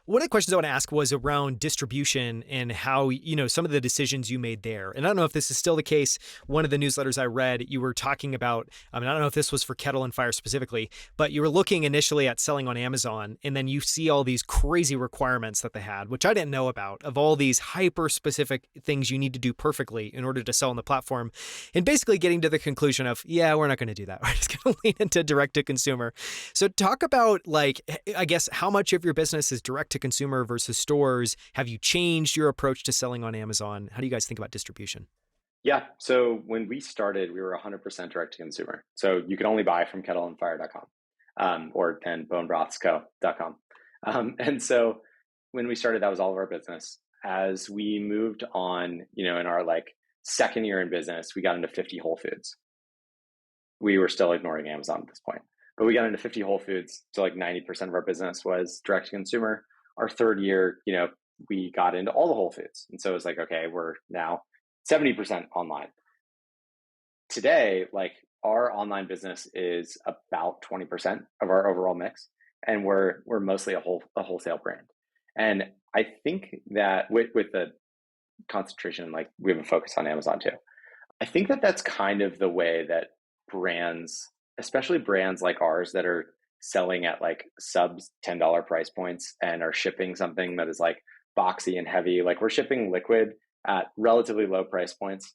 One of the questions I want to ask was around distribution and how, some of the decisions you made there. And I don't know if this is still the case. One of the newsletters I read, you were talking about, I don't know if this was for Kettle Fire specifically, but you were looking initially at selling on Amazon, and then you see all these crazy requirements that they had, which I didn't know about, of all these hyper specific things you need to do perfectly in order to sell on the platform. And basically getting to the conclusion of, yeah, we're not going to do that. We're just going to lean into direct to consumer. So talk about, I guess, how much of your business is direct to consumer versus stores? Have you changed your approach to selling on Amazon? How do you guys think about distribution? Yeah. So when we started, we were 100% direct to consumer. So you could only buy from kettleandfire.com or then bonebrothsco.com. And so when we started, that was all of our business. As we moved on, in our second year in business, we got into 50 Whole Foods. We were still ignoring Amazon at this point, but we got into 50 Whole Foods. So 90% of our business was direct to consumer. Our third year, we got into all the Whole Foods. And so it was okay, we're now 70% online. Today, our online business is about 20% of our overall mix, and we're mostly a wholesale brand. And I think that with the concentration, we have a focus on Amazon too. I think that that's kind of the way that brands, especially brands like ours that are selling at sub $10 price points and are shipping something that is boxy and heavy. We're shipping liquid at relatively low price points.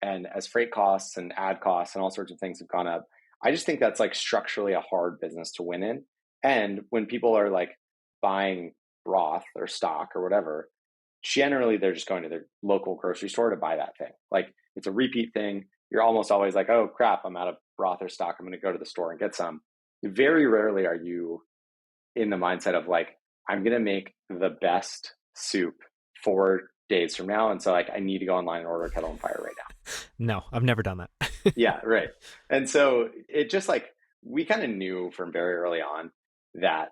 And as freight costs and ad costs and all sorts of things have gone up, I just think that's structurally a hard business to win in. And when people are buying broth or stock or whatever, generally they're just going to their local grocery store to buy that thing. It's a repeat thing. You're almost always oh crap, I'm out of broth or stock, I'm going to go to the store and get some. Very rarely are you in the mindset of I'm going to make the best soup 4 days from now. And so I need to go online and order a Kettle Fire right now. No, I've never done that. Yeah, right. And so it just we kind of knew from very early on that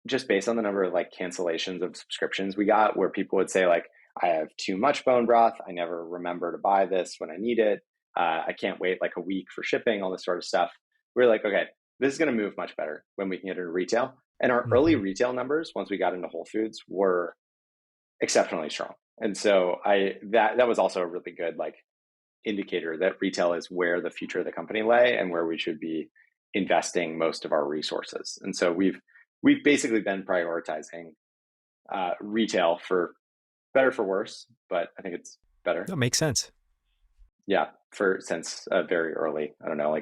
just based on the number of cancellations of subscriptions we got, where people would say I have too much bone broth, I never remember to buy this when I need it, I can't wait a week for shipping, all this sort of stuff. We're okay, this is going to move much better when we can get into retail. And our early retail numbers, once we got into Whole Foods, were exceptionally strong. And so that was also a really good indicator that retail is where the future of the company lay and where we should be investing most of our resources. And so we've basically been prioritizing retail, for better for worse, but I think it's better. That makes sense. Yeah, since very early, I don't know,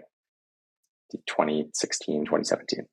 2016, 2017.